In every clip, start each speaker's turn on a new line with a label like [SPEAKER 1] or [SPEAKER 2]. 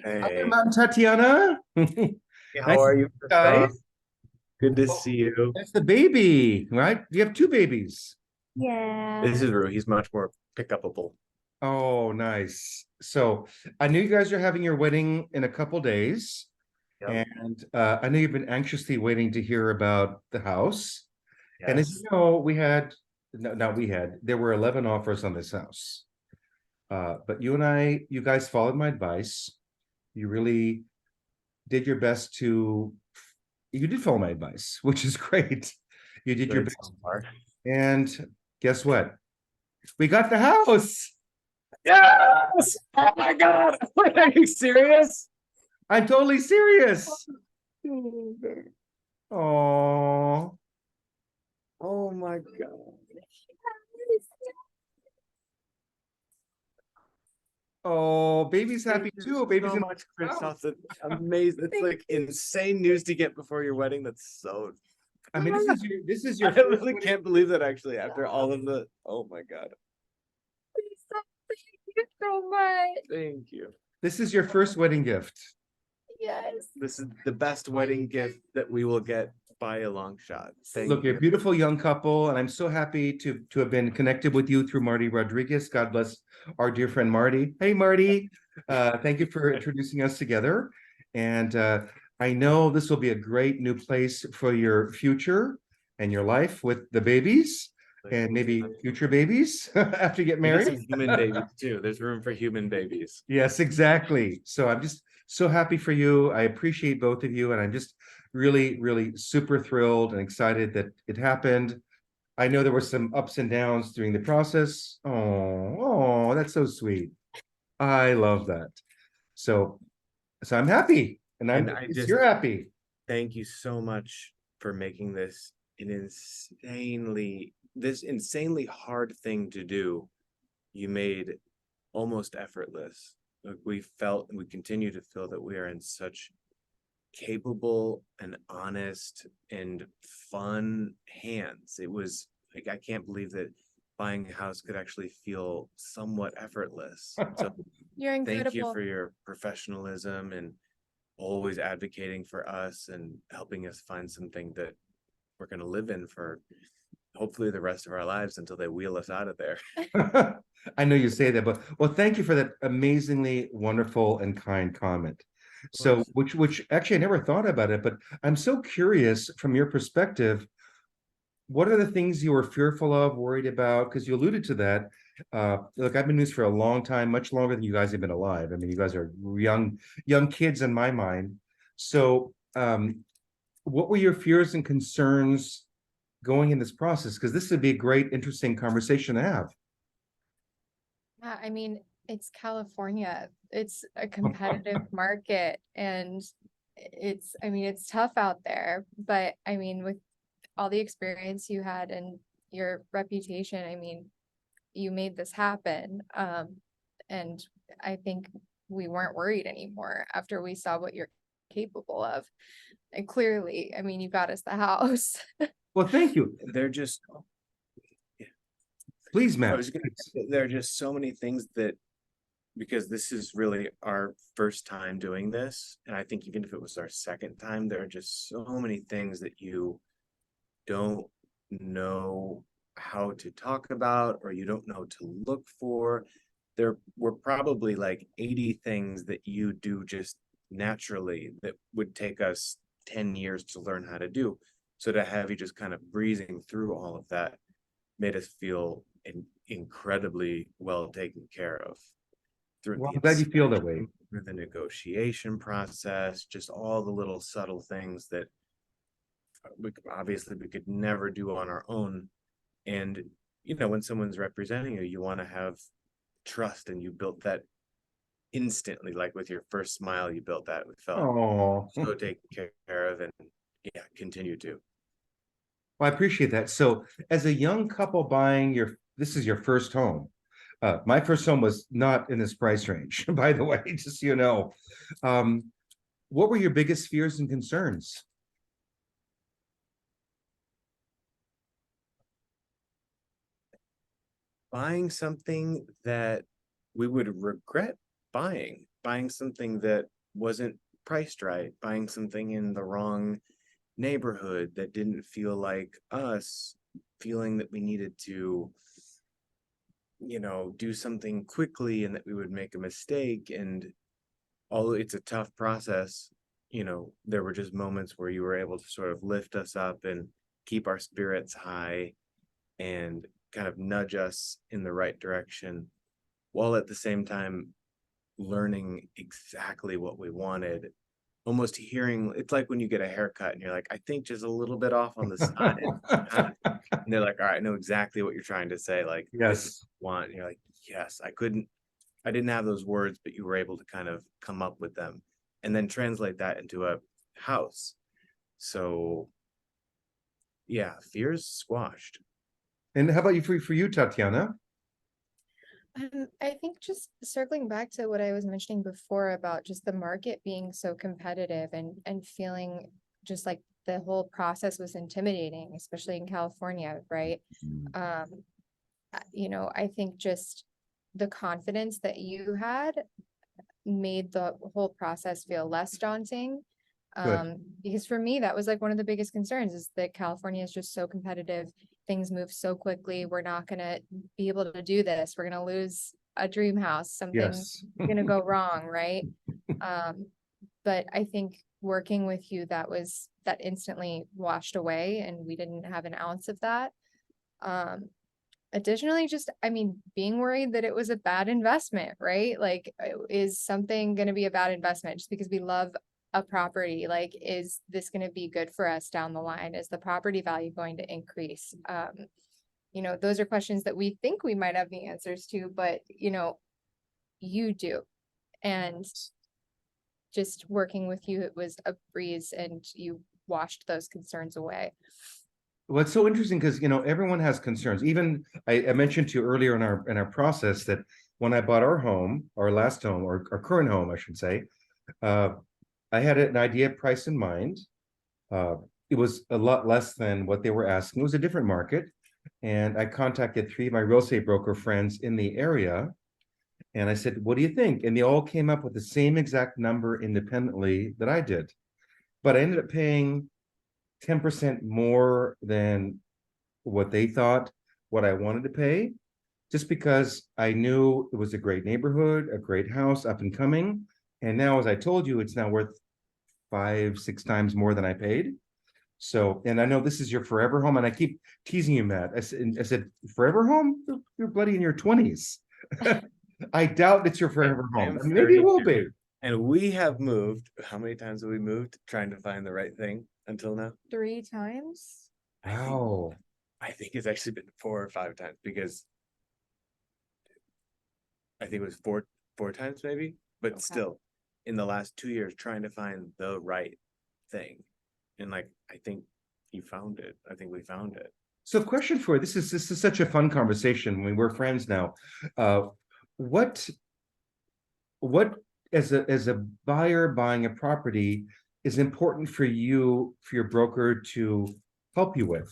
[SPEAKER 1] Hi,
[SPEAKER 2] Hey,
[SPEAKER 1] Mom Tatiana.
[SPEAKER 2] how
[SPEAKER 1] Nice to
[SPEAKER 2] are
[SPEAKER 1] see
[SPEAKER 2] you,
[SPEAKER 1] you guys.
[SPEAKER 2] Christophe? Good to
[SPEAKER 1] Oh,
[SPEAKER 2] see you.
[SPEAKER 1] that's the baby, right? You have two babies.
[SPEAKER 2] This
[SPEAKER 3] Yeah.
[SPEAKER 2] is Rue. He's much more pick upable.
[SPEAKER 1] Oh, nice. So I knew you guys are having your wedding in a couple days,
[SPEAKER 2] Yep.
[SPEAKER 1] and I know you've been anxiously waiting to hear about the house. And as you
[SPEAKER 2] Yes.
[SPEAKER 1] know, we had, no, not we had, there were 11 offers on this house. But you guys followed my advice. You really did your best to, you did follow my advice, which is great. You did your
[SPEAKER 2] Good so
[SPEAKER 1] best.
[SPEAKER 2] far.
[SPEAKER 1] And guess what? We got the house.
[SPEAKER 2] Yes! Oh my God! Are you serious?
[SPEAKER 1] I'm totally serious. Oh,
[SPEAKER 2] Oh my God.
[SPEAKER 1] oh, baby's
[SPEAKER 2] Thank
[SPEAKER 1] happy
[SPEAKER 2] you
[SPEAKER 1] too. Baby's
[SPEAKER 2] so
[SPEAKER 1] in
[SPEAKER 2] much,
[SPEAKER 1] the house.
[SPEAKER 2] Christophe. That's amazing. It's like insane news to get before your wedding. That's so.
[SPEAKER 1] I mean, this is your
[SPEAKER 2] I
[SPEAKER 1] first
[SPEAKER 2] really
[SPEAKER 1] wedding.
[SPEAKER 2] can't believe that actually after all of the. Oh my God.
[SPEAKER 3] Thank you so much.
[SPEAKER 2] Thank you.
[SPEAKER 1] This is your first wedding gift.
[SPEAKER 3] Yes.
[SPEAKER 2] This is the best wedding gift that we will get by a long shot.
[SPEAKER 1] Look,
[SPEAKER 2] Thank
[SPEAKER 1] you're a
[SPEAKER 2] you.
[SPEAKER 1] beautiful young couple, and I'm so happy to have been connected with you through Marty Rodriguez. God bless our dear friend Marty. Hey, Marty. Thank you for introducing us together. And I know this will be a great new place for your future and your life with the babies and maybe future babies after you get
[SPEAKER 2] We got
[SPEAKER 1] married.
[SPEAKER 2] some human babies too. There's room for human babies.
[SPEAKER 1] Yes, exactly. So I'm just so happy for you. I appreciate both of you, and I'm just really, really super thrilled and excited that it happened. I know there were some ups and downs during the process. Oh, that's so sweet. I love that. So, so I'm happy, and
[SPEAKER 2] And
[SPEAKER 1] I'm
[SPEAKER 2] I just
[SPEAKER 1] you're happy.
[SPEAKER 2] thank you so much for making this this insanely hard thing to do. You made almost effortless. Like we felt and we continue to feel that we are in such capable and honest and fun hands. It was like I can't believe that buying a house could actually feel somewhat effortless. So
[SPEAKER 3] You're
[SPEAKER 2] thank you
[SPEAKER 3] incredible.
[SPEAKER 2] for your professionalism and always advocating for us and helping us find something that we're going to live in for hopefully the rest of our lives until they wheel us out of there.
[SPEAKER 1] I know you say that, but well, thank you for that amazingly wonderful and kind comment.
[SPEAKER 2] Of
[SPEAKER 1] So,
[SPEAKER 2] course.
[SPEAKER 1] which actually I never thought about it, but I'm so curious from your perspective, what are the things you were fearful of, worried about? Because you alluded to that. Look, I've been doing this for a long time, much longer than you guys have been alive. I mean, you guys are young kids in my mind. So, what were your fears and concerns going in this process? Because this would be a great, interesting conversation to have.
[SPEAKER 3] Yeah, I mean, it's California. It's a competitive market and I mean, it's tough out there, but I mean, with all the experience you had and your reputation, I mean, you made this happen. And I think we weren't worried anymore after we saw what you're capable of. And clearly, I mean, you got us the house.
[SPEAKER 1] Well, thank you.
[SPEAKER 2] They're just,
[SPEAKER 1] Please,
[SPEAKER 2] I
[SPEAKER 1] Matt.
[SPEAKER 2] was gonna say, there are just so many things that, because this is really our first time doing this, and I think even if it was our second time, there are just so many things that you don't know how to talk about or you don't know to look for. There were probably like 80 things that you do just naturally that would take us 10 years to learn how to do. So to have you just kind of breezing through all of that made us feel incredibly well taken care of through
[SPEAKER 1] Well,
[SPEAKER 2] the
[SPEAKER 1] I'm glad you feel that
[SPEAKER 2] inspection,
[SPEAKER 1] way.
[SPEAKER 2] through the negotiation process, just all the little subtle things that obviously we could never do on our own. And when someone's representing you, you want to have trust, and you built that instantly. Like with your first smile, you built that. We felt
[SPEAKER 1] Oh,
[SPEAKER 2] so taken care of, and yeah, continue to.
[SPEAKER 1] well, I appreciate that. So, as a young couple buying this is your first home. My first home was not in this price range, by the way, just so you know. Um, what were your biggest fears and concerns?
[SPEAKER 2] Buying something that we would regret buying. buying something that wasn't priced right, buying something in the wrong neighborhood that didn't feel like us, feeling that we needed to, do something quickly and that we would make a mistake. And although it's a tough process, there were just moments where you were able to sort of lift us up and keep our spirits high and kind of nudge us in the right direction, while at the same time learning exactly what we wanted. Almost hearing, it's like when you get a haircut and you're like, I think just a little bit off on the side. And they're like, all right, I know exactly what you're trying to say. Like, this is
[SPEAKER 1] Yes.
[SPEAKER 2] what I want. And you're like, yes, I didn't have those words, but you were able to kind of come up with them and then translate that into a house. So yeah, fears squashed.
[SPEAKER 1] And how about you for you, Tatiana?
[SPEAKER 3] I think just circling back to what I was mentioning before about just the market being so competitive and feeling just like the whole process was intimidating, especially in California, right? I think just the confidence that you had made the whole process feel less daunting.
[SPEAKER 1] Good.
[SPEAKER 3] Because for me, that was like one of the biggest concerns is that California is just so competitive. Things move so quickly. We're not going to be able to do this. We're going to lose a dream house. Something's
[SPEAKER 1] Yes.
[SPEAKER 3] going to go wrong, right? But I think working with you, that instantly washed away and we didn't have an ounce of that. Additionally, just, I mean, being worried that it was a bad investment, right? Like, is something going to be a bad investment just because we love a property? Like, is this going to be good for us down the line? Is the property value going to increase? Those are questions that we think we might have the answers to, but, you do. And just working with you, it was a breeze and you washed those concerns away.
[SPEAKER 1] Well, it's so interesting because everyone has concerns. Even I mentioned to you earlier in our process that when I bought our home, our last home, or our current home, I should say, uh, I had an idea price in mind. Uh, it was a lot less than what they were asking. It was a different market, and I contacted 3 of my real estate broker friends in the area, and I said, "What do you think?" And they all came up with the same exact number independently that I did, but I ended up paying 10% more than what they thought what I wanted to pay, just because I knew it was a great neighborhood, a great house, up and coming. And now, as I told you, it's now worth 5, 6 times more than I paid. So, and I know this is your forever home, and I keep teasing you, Matt. I said, forever home? You're bloody in your 20s. I doubt it's your forever
[SPEAKER 2] I
[SPEAKER 1] home.
[SPEAKER 2] am
[SPEAKER 1] I mean, maybe it will
[SPEAKER 2] 32.
[SPEAKER 1] be.
[SPEAKER 2] And we have moved. How many times have we moved trying to find the right thing until now?
[SPEAKER 3] 3 times?
[SPEAKER 2] I think
[SPEAKER 1] Wow.
[SPEAKER 2] I think it's actually been 4 or 5 times, because I think it was four times maybe, but
[SPEAKER 3] Okay.
[SPEAKER 2] still in the last 2 years trying to find the right thing. And like, I think you found it. I think we found it.
[SPEAKER 1] So, question for you. This is such a fun conversation. We're friends now. Uh, what what as a buyer buying a property is important for you, for your broker to help you with?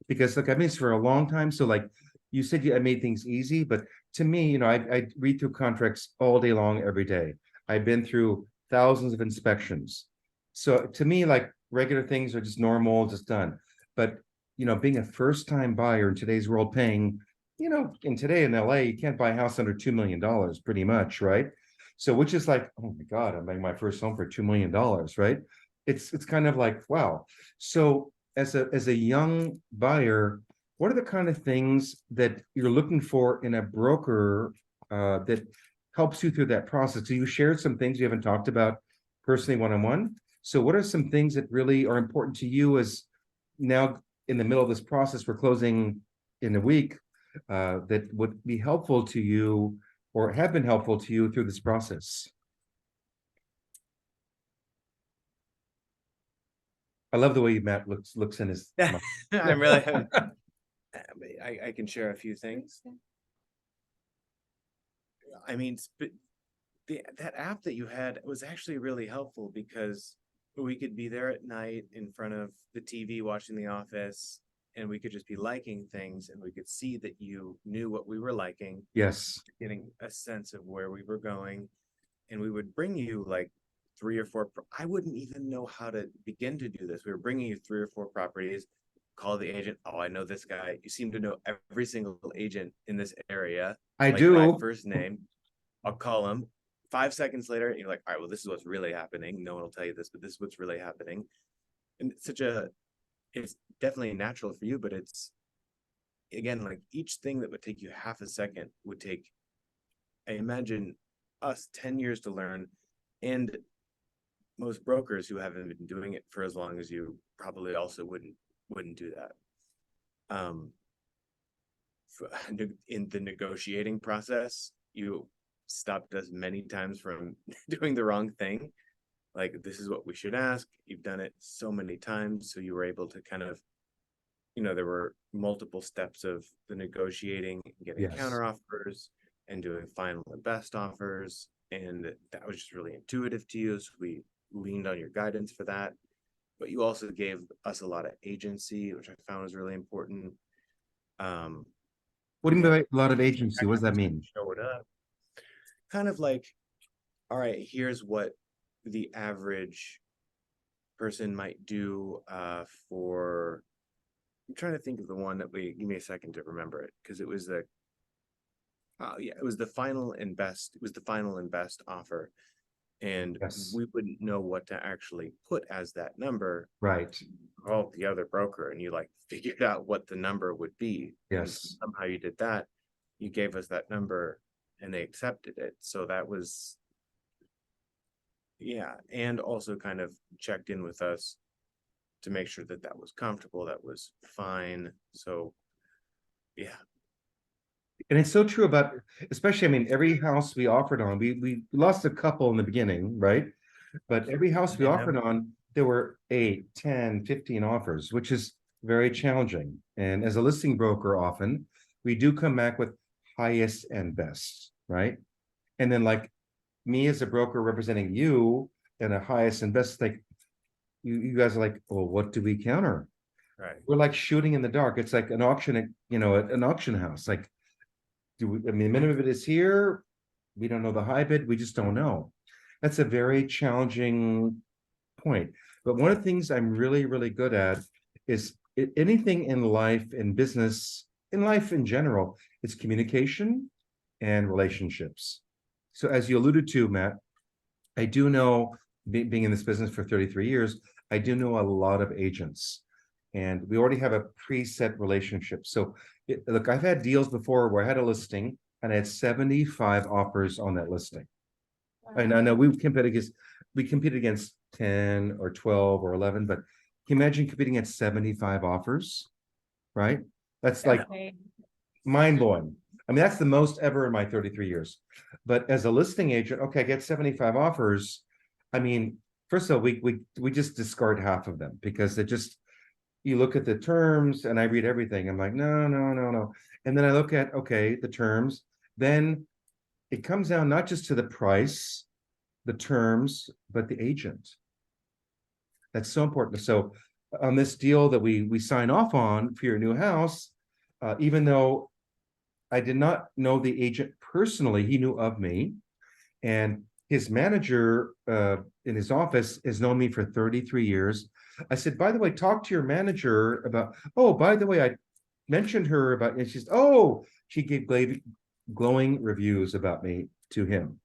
[SPEAKER 1] Because like I've been this for a long time. So like you said, I made things easy, but to me, I read through contracts all day long, every day. I've been through thousands of inspections. So to me, like regular things are just normal, just done. But being a first time buyer in today's world, paying, in today in LA, you can't buy a house under $2 million, pretty much, right? So which is like, oh my God, I'm buying my first home for $2 million, right? It's kind of like, wow. So as a young buyer, what are the kind of things that you're looking for in a broker that helps you through that process? So you shared some things you haven't talked about personally one-on-one. So what are some things that really are important to you as now in the middle of this process, we're closing in a week, that would be helpful to you or have been helpful to you through this process? I love the way Matt looks in his.
[SPEAKER 2] I'm really I can share a few things. I mean, that app that you had was actually really helpful, because we could be there at night in front of the TV watching The Office, and we could just be liking things, and we could see that you knew what we were liking,
[SPEAKER 1] Yes.
[SPEAKER 2] getting a sense of where we were going. and we would bring you like 3 or 4. I wouldn't even know how to begin to do this. We were bringing you 3 or 4 properties. Call the agent. Oh, I know this guy. You seem to know every single agent in this area,
[SPEAKER 1] I
[SPEAKER 2] like by
[SPEAKER 1] do.
[SPEAKER 2] first name. I'll call him. 5 seconds later, you're like, all right, well, this is what's really happening. No one will tell you this, but this is what's really happening. And it's definitely natural for you, but it's, again, like each thing that would take you half a second would take, I imagine, us 10 years to learn. And most brokers who haven't been doing it for as long as you probably also wouldn't do that. In the negotiating process, you stopped us many times from doing the wrong thing. Like, this is what we should ask. You've done it so many times, so you were able to kind of, there were multiple steps of the negotiating, getting
[SPEAKER 1] Yes.
[SPEAKER 2] counter offers and doing final and best offers, and that was just really intuitive to you, so we leaned on your guidance for that. But you also gave us a lot of agency, which I found was really important.
[SPEAKER 1] What do you mean by a lot of agency? What does that mean?
[SPEAKER 2] Showed up, kind of like, all right, here's what the average person might do for, I'm trying to think of the one that give me a second to remember it, because it was it was the final and best offer. And
[SPEAKER 1] Yes.
[SPEAKER 2] we wouldn't know what to actually put as that number.
[SPEAKER 1] Right.
[SPEAKER 2] Called the other broker, and you like figured out what the number would be. And
[SPEAKER 1] Yes.
[SPEAKER 2] somehow you did that. You gave us that number and they accepted it. So that was, yeah. And also kind of checked in with us to make sure that that was comfortable, that was fine. So, yeah.
[SPEAKER 1] And it's so true about, especially, I mean, every house we offered on, we lost a couple in the beginning, right? But every house we
[SPEAKER 2] Yeah.
[SPEAKER 1] offered on, there were 8, 10, 15 offers, which is very challenging. And as a listing broker, often we do come back with highest and best, right? And then, like, me as a broker representing you and a highest and best, like, you guys are like, well, what do we counter?
[SPEAKER 2] Right.
[SPEAKER 1] We're like shooting in the dark. It's like an auction, an auction house. Like, I mean, the minimum bid is here. We don't know the high bid. We just don't know. That's a very challenging point. But one of the things I'm really, really good at is anything in life, in business, in life in general, it's communication and relationships. So as you alluded to, Matt, I do know, being in this business for 33 years, I do know a lot of agents. And we already have a preset relationship. So look, I've had deals before where I had a listing and I had 75 offers on that listing. And I know we competed against 10 or 12 or 11, but can you imagine competing at 75 offers, right? That's like
[SPEAKER 3] Right.
[SPEAKER 1] mind blowing. I mean, that's the most ever in my 33 years. But as a listing agent, okay, I get 75 offers. I mean, first of all, we just discard half of them because you look at the terms and I read everything. I'm like, no, no, no, no. And then I look at, okay, the terms, then it comes down not just to the price, the terms, but the agent. That's so important. So on this deal that we sign off on for your new house, even though I did not know the agent personally, he knew of me. And his manager in his office has known me for 33 years. I said, by the way, talk to your manager about, oh, by the way, I mentioned her about, and she's, oh, she gave glowing reviews about me to him.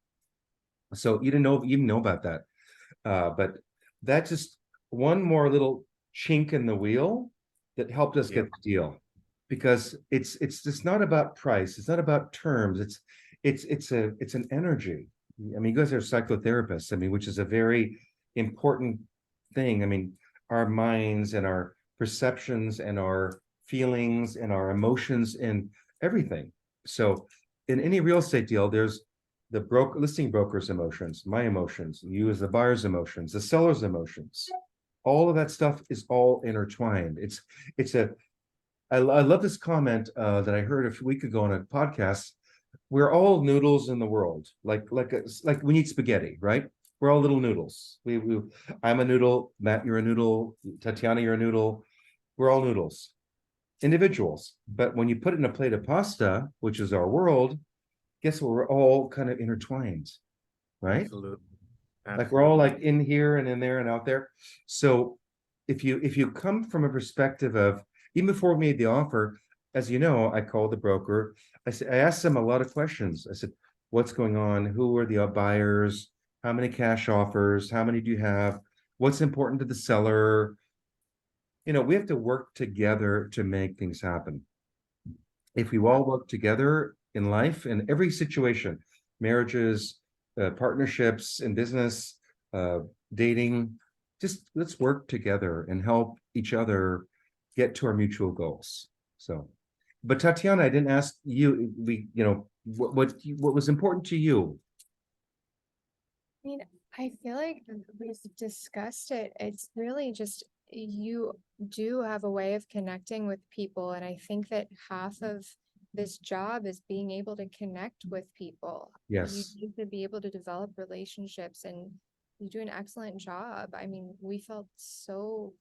[SPEAKER 1] So you didn't know about that. But that's just one more little chink in the wheel that helped us get the deal. Because it's just not about price, it's not about terms, it's an energy. I mean, you guys are psychotherapists, I mean, which is a very important thing. I mean, our minds and our perceptions and our feelings and our emotions and everything. So in any real estate deal, there's the listing broker's emotions, my emotions, you as the buyer's emotions, the seller's emotions. All of that stuff is all intertwined. I love this comment that I heard a week ago on a podcast. We're all noodles in the world, like we eat spaghetti, right? We're all little noodles. I'm a noodle, Matt, you're a noodle, Tatiana, you're a noodle. We're all noodles, individuals. But when you put it in a plate of pasta, which is our world, guess what? We're all kind of intertwined, right?
[SPEAKER 2] Absolutely.
[SPEAKER 1] Like we're all like in here and in there and out there. So if you come from a perspective of, even before we made the offer, as you know, I called the broker. I asked them a lot of questions. I said, what's going on? Who are the buyers? How many cash offers? How many do you have? What's important to the seller? We have to work together to make things happen. If we all work together in life, in every situation, marriages, partnerships in business, dating, just let's work together and help each other get to our mutual goals. So, but Tatiana, I didn't ask you, what was important to you?
[SPEAKER 3] I mean, I feel like we've discussed it. It's really just you do have a way of connecting with people. And I think that half of this job is being able to connect with people. You
[SPEAKER 1] Yes.
[SPEAKER 3] need to be able to develop relationships, and you do an excellent job. I mean, we felt so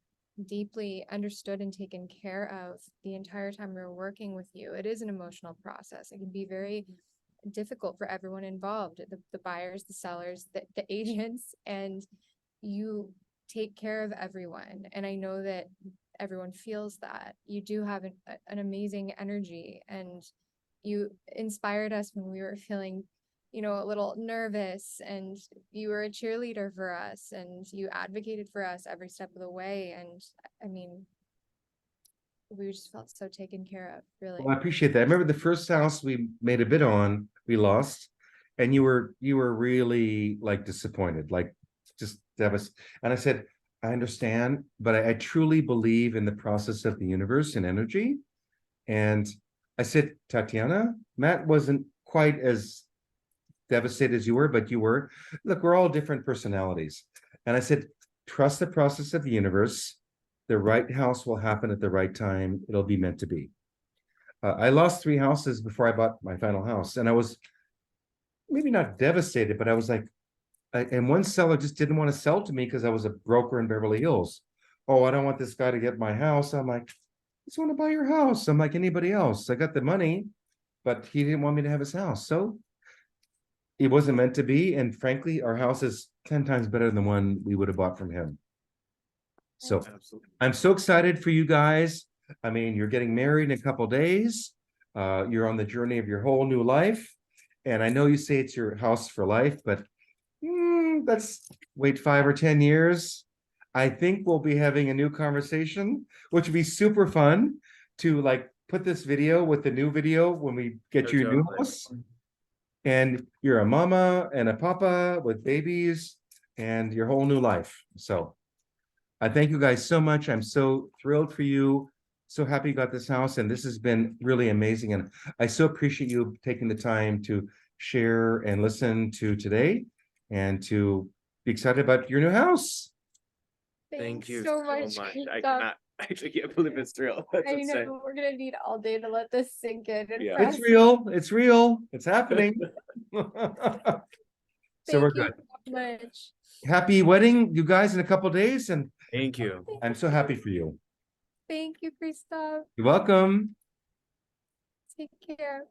[SPEAKER 3] deeply understood and taken care of the entire time we were working with you. It is an emotional process. It can be very difficult for everyone involved, the buyers, the sellers, the agents, and you take care of everyone. And I know that everyone feels that. You do have an amazing energy, and you inspired us when we were feeling, a little nervous, and you were a cheerleader for us, and you advocated for us every step of the way. And I mean, we just felt so taken care of, really.
[SPEAKER 1] Well, I appreciate that. I remember the first house we made a bid on, we lost, and you were really like disappointed, like just devastated. And I said, I understand, but I truly believe in the process of the universe and energy. And I said, Tatiana, Matt wasn't quite as devastated as you were, but you were. Look, we're all different personalities. And I said, trust the process of the universe. The right house will happen at the right time. It'll be meant to be. I lost 3 houses before I bought my final house, and I was maybe not devastated, but I was like, and one seller just didn't want to sell to me because I was a broker in Beverly Hills. Oh, I don't want this guy to get my house. I'm like, I just want to buy your house. I'm like anybody else. I got the money, but he didn't want me to have his house. So it wasn't meant to be. And frankly, our house is 10 times better than the one we would have bought from him. So
[SPEAKER 2] Absolutely.
[SPEAKER 1] I'm so excited for you guys. I mean, you're getting married in a couple days. You're on the journey of your whole new life. And I know you say it's your house for life, but let's wait 5 or 10 years. I think we'll be having a new conversation, which would be super fun to like put this video with the new video when we get you your new house. And you're a mama and a papa with babies and your whole new life. So I thank you guys so much. I'm so thrilled for you. So happy you got this house, and this has been really amazing. And I so appreciate you taking the time to share and listen to today and to be excited about your new house.
[SPEAKER 2] Thank
[SPEAKER 3] Thanks
[SPEAKER 2] you
[SPEAKER 3] so
[SPEAKER 2] so
[SPEAKER 3] much,
[SPEAKER 2] much. I
[SPEAKER 3] Christophe.
[SPEAKER 2] cannot, I can't believe it's real. That's
[SPEAKER 3] I
[SPEAKER 2] insane.
[SPEAKER 3] know we're gonna need all day to let this sink in and
[SPEAKER 2] Yeah.
[SPEAKER 1] It's
[SPEAKER 3] process.
[SPEAKER 1] real. It's real. It's happening. So we're
[SPEAKER 3] Thank you
[SPEAKER 1] good.
[SPEAKER 3] so much.
[SPEAKER 1] Happy wedding, you guys, in a couple days, and
[SPEAKER 2] Thank you.
[SPEAKER 1] I'm so happy for you.
[SPEAKER 3] Thank you, Christophe.
[SPEAKER 1] You're welcome.
[SPEAKER 3] Take care.